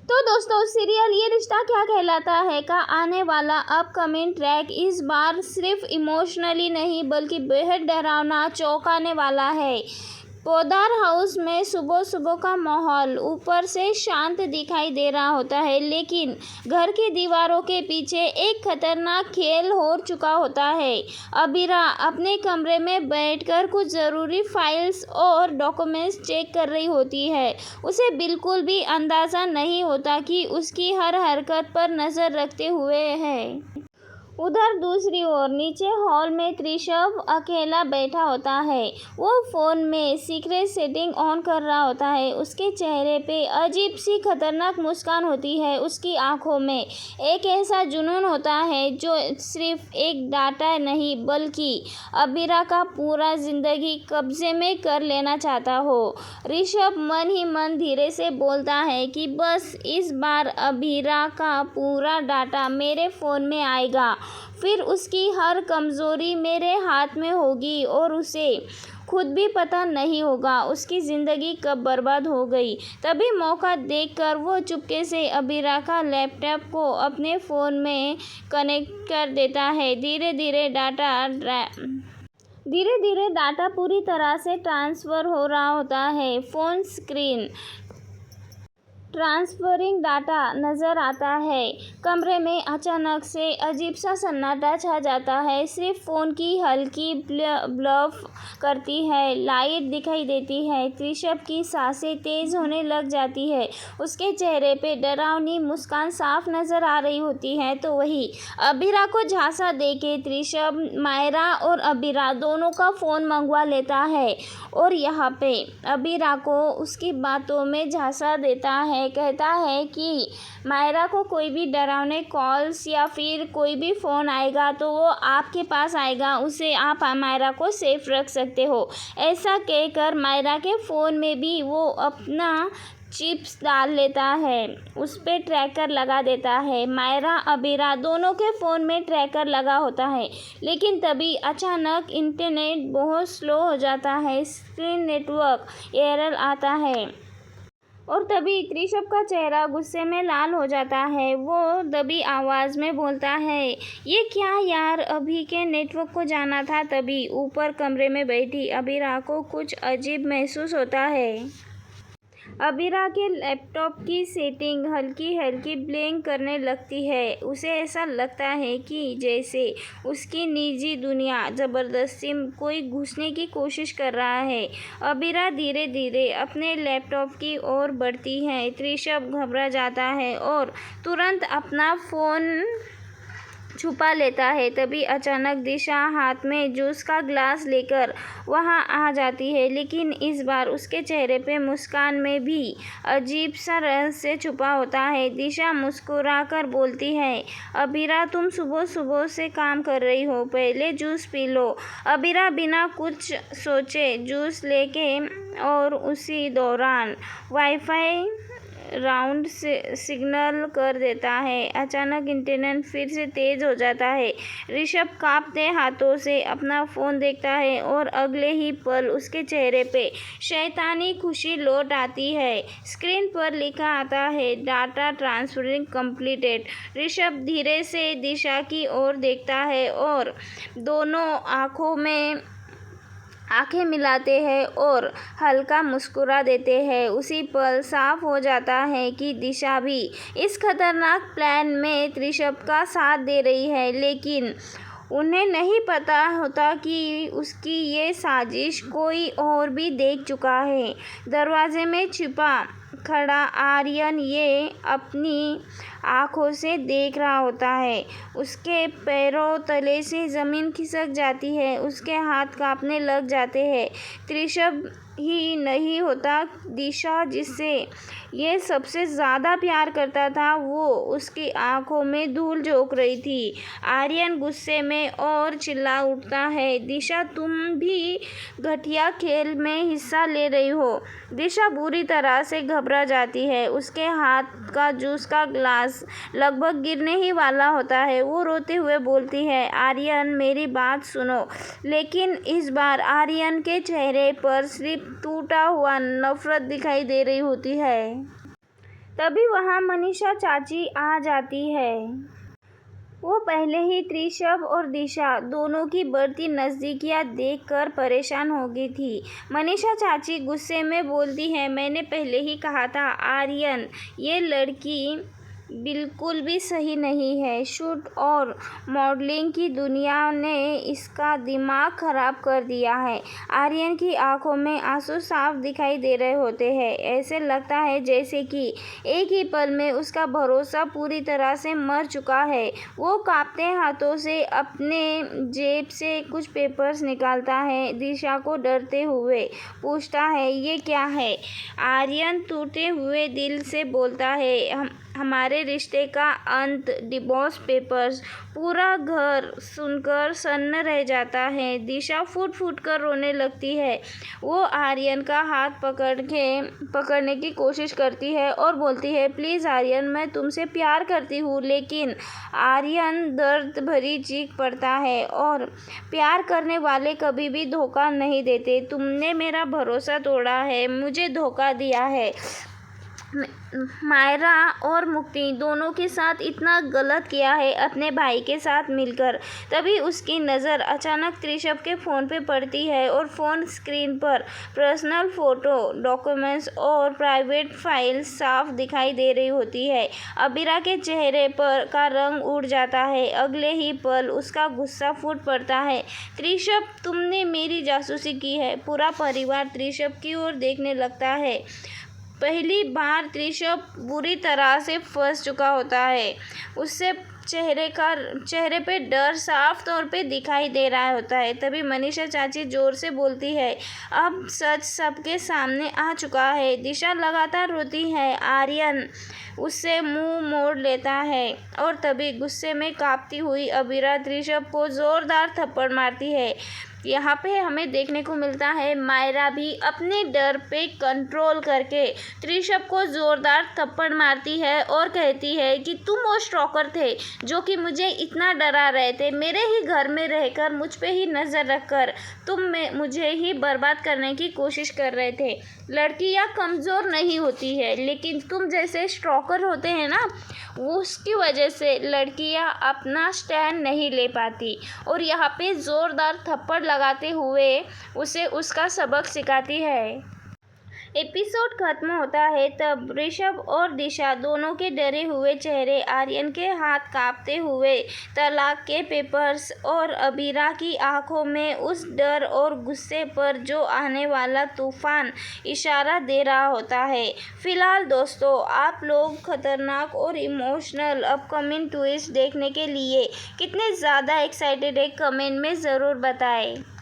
तो दोस्तों, सीरियल ये रिश्ता क्या कहलाता है का आने वाला अपकमिंग ट्रैक इस बार सिर्फ इमोशनली नहीं बल्कि बेहद डरावना चौंकाने वाला है। पोदार हाउस में सुबह सुबह का माहौल ऊपर से शांत दिखाई दे रहा होता है, लेकिन घर की दीवारों के पीछे एक खतरनाक खेल हो चुका होता है। अबीरा अपने कमरे में बैठकर कुछ ज़रूरी फाइल्स और डॉक्यूमेंट्स चेक कर रही होती है। उसे बिल्कुल भी अंदाज़ा नहीं होता कि उसकी हर हरकत पर नज़र रखते हुए है। उधर दूसरी ओर नीचे हॉल में त्रिशव अकेला बैठा होता है। वो फ़ोन में सीक्रेट सेटिंग ऑन कर रहा होता है। उसके चेहरे पे अजीब सी खतरनाक मुस्कान होती है। उसकी आंखों में एक ऐसा जुनून होता है जो सिर्फ एक डाटा नहीं बल्कि अबीरा का पूरा ज़िंदगी कब्जे में कर लेना चाहता हो। ऋषभ मन ही मन धीरे से बोलता है कि बस इस बार अबीरा का पूरा डाटा मेरे फ़ोन में आएगा, फिर उसकी हर कमज़ोरी मेरे हाथ में होगी और उसे खुद भी पता नहीं होगा उसकी ज़िंदगी कब बर्बाद हो गई। तभी मौका देखकर वो चुपके से अबीरा का लैपटॉप को अपने फ़ोन में कनेक्ट कर देता है। धीरे धीरे डाटा पूरी तरह से ट्रांसफ़र हो रहा होता है। फ़ोन स्क्रीन ट्रांसफरिंग डाटा नज़र आता है। कमरे में अचानक से अजीब सा सन्नाटा छा जाता है। सिर्फ फ़ोन की हल्की ब्लफ करती है लाइट दिखाई देती है। त्रिशव की सांसें तेज़ होने लग जाती है। उसके चेहरे पे डरावनी मुस्कान साफ नज़र आ रही होती है। तो वही अबीरा को झांसा देके त्रिशव मायरा और अबीरा दोनों का फ़ोन मंगवा लेता है और यहाँ पे अबीरा को उसकी बातों में झांसा देता है। कहता है कि मायरा को कोई भी डरावने कॉल्स या फिर कोई भी फ़ोन आएगा तो वो आपके पास आएगा, उसे आप मायरा को सेफ रख सकते हो। ऐसा कहकर मायरा के फ़ोन में भी वो अपना चिप्स डाल लेता है, उस पर ट्रैकर लगा देता है। मायरा अबीरा दोनों के फ़ोन में ट्रैकर लगा होता है, लेकिन तभी अचानक इंटरनेट बहुत स्लो हो जाता है। स्क्रीन नेटवर्क एरर आता है और तभी त्रिशव का चेहरा गुस्से में लाल हो जाता है। वो दबी आवाज़ में बोलता है, ये क्या यार, अभी के नेटवर्क को जाना था। तभी ऊपर कमरे में बैठी अबीरा को कुछ अजीब महसूस होता है। अबीरा के लैपटॉप की सेटिंग हल्की हल्की ब्लिंक करने लगती है। उसे ऐसा लगता है कि जैसे उसकी निजी दुनिया ज़बरदस्ती कोई घुसने की कोशिश कर रहा है। अबीरा धीरे धीरे अपने लैपटॉप की ओर बढ़ती है। त्रिशव घबरा जाता है और तुरंत अपना फ़ोन छुपा लेता है। तभी अचानक दिशा हाथ में जूस का ग्लास लेकर वहां आ जाती है, लेकिन इस बार उसके चेहरे पे मुस्कान में भी अजीब सा रहस्य छुपा होता है। दिशा मुस्कुराकर बोलती है, अबीरा तुम सुबह सुबह से काम कर रही हो, पहले जूस पी लो। अबीरा बिना कुछ सोचे जूस लेके और उसी दौरान वाईफाई राउंड से सिग्नल कर देता है। अचानक इंटरनेट फिर से तेज हो जाता है। ऋषभ कांपते हाथों से अपना फ़ोन देखता है और अगले ही पल उसके चेहरे पे शैतानी खुशी लौट आती है। स्क्रीन पर लिखा आता है, डाटा ट्रांसफरिंग कंप्लीटेड। ऋषभ धीरे से दिशा की ओर देखता है और दोनों आंखें मिलाते हैं और हल्का मुस्कुरा देते हैं। उसी पल साफ हो जाता है कि दिशा भी इस खतरनाक प्लान में त्रिशव का साथ दे रही है, लेकिन उन्हें नहीं पता होता कि उसकी ये साजिश कोई और भी देख चुका है। दरवाजे में छिपा खड़ा आर्यन ये अपनी आँखों से देख रहा होता है। उसके पैरों तले से ज़मीन खिसक जाती है, उसके हाथ कांपने लग जाते हैं। त्रिशव ही नहीं होता, दिशा जिससे ये सबसे ज़्यादा प्यार करता था वो उसकी आंखों में धूल झोंक रही थी। आर्यन गुस्से में और चिल्ला उठता है, दिशा तुम भी घटिया खेल में हिस्सा ले रही हो। दिशा बुरी तरह से घबरा जाती है। उसके हाथ का जूस का ग्लास लगभग गिरने ही वाला होता है। वो रोते हुए बोलती है, आर्यन मेरी बात सुनो। लेकिन इस बार आर्यन के चेहरे पर सिर्फ टूटा हुआ नफरत दिखाई दे रही होती है। तभी वहाँ मनीषा चाची आ जाती है। वो पहले ही त्रिशब और दिशा दोनों की बढ़ती नज़दीकियाँ देखकर परेशान हो गई थी। मनीषा चाची गुस्से में बोलती है, मैंने पहले ही कहा था आर्यन, ये लड़की बिल्कुल भी सही नहीं है। शूट और मॉडलिंग की दुनिया ने इसका दिमाग खराब कर दिया है। आर्यन की आंखों में आंसू साफ दिखाई दे रहे होते हैं। ऐसे लगता है जैसे कि एक ही पल में उसका भरोसा पूरी तरह से मर चुका है। वो कांपते हाथों से अपने जेब से कुछ पेपर्स निकालता है। दिशा को डरते हुए पूछता है, ये क्या है? आर्यन टूटे हुए दिल से बोलता है, हमारे रिश्ते का अंत, डिवोर्स पेपर्स। पूरा घर सुनकर सन्न रह जाता है। दिशा फूट फूट कर रोने लगती है। वो आर्यन का हाथ पकड़ने की कोशिश करती है और बोलती है, प्लीज़ आर्यन, मैं तुमसे प्यार करती हूँ। लेकिन आर्यन दर्द भरी चीख पड़ता है, और प्यार करने वाले कभी भी धोखा नहीं देते। तुमने मेरा भरोसा तोड़ा है, मुझे धोखा दिया है। मायरा और मुक्ति दोनों के साथ इतना गलत किया है अपने भाई के साथ मिलकर। तभी उसकी नज़र अचानक त्रिशब के फ़ोन पे पड़ती है और फ़ोन स्क्रीन पर पर्सनल फ़ोटो, डॉक्यूमेंट्स और प्राइवेट फाइल्स साफ दिखाई दे रही होती है। अबीरा के चेहरे पर का रंग उड़ जाता है। अगले ही पल उसका गुस्सा फूट पड़ता है। त्रिशब, तुमने मेरी जासूसी की है। पूरा परिवार त्रिशब की ओर देखने लगता है। पहली बार त्रिशब बुरी तरह से फंस चुका होता है। उससे चेहरे पे डर साफ तौर पे दिखाई दे रहा होता है। तभी मनीषा चाची जोर से बोलती है, अब सच सबके सामने आ चुका है। दिशा लगातार रोती है। आर्यन उससे मुंह मोड़ लेता है और तभी गुस्से में कांपती हुई अबीरा त्रिशब को जोरदार थप्पड़ मारती है। यहाँ पे हमें देखने को मिलता है मायरा भी अपने डर पे कंट्रोल करके त्रिशब को ज़ोरदार थप्पड़ मारती है और कहती है कि तुम वो स्टॉकर थे जो कि मुझे इतना डरा रहे थे। मेरे ही घर में रहकर मुझ पे ही नज़र रखकर तुम मुझे ही बर्बाद करने की कोशिश कर रहे थे। लड़कियाँ कमज़ोर नहीं होती है, लेकिन तुम जैसे स्टॉकर होते हैं ना, उसकी वजह से लड़कियां अपना स्टैंड नहीं ले पाती। और यहाँ पे ज़ोरदार थप्पड़ लगाते हुए उसे उसका सबक सिखाती है। एपिसोड खत्म होता है तब ऋषभ और दिशा दोनों के डरे हुए चेहरे, आर्यन के हाथ कांपते हुए तलाक के पेपर्स और अबीरा की आंखों में उस डर और गुस्से पर जो आने वाला तूफान इशारा दे रहा होता है। फिलहाल दोस्तों, आप लोग खतरनाक और इमोशनल अपकमिंग ट्विस्ट देखने के लिए कितने ज़्यादा एक्साइटेड है, कमेंट में ज़रूर बताएं।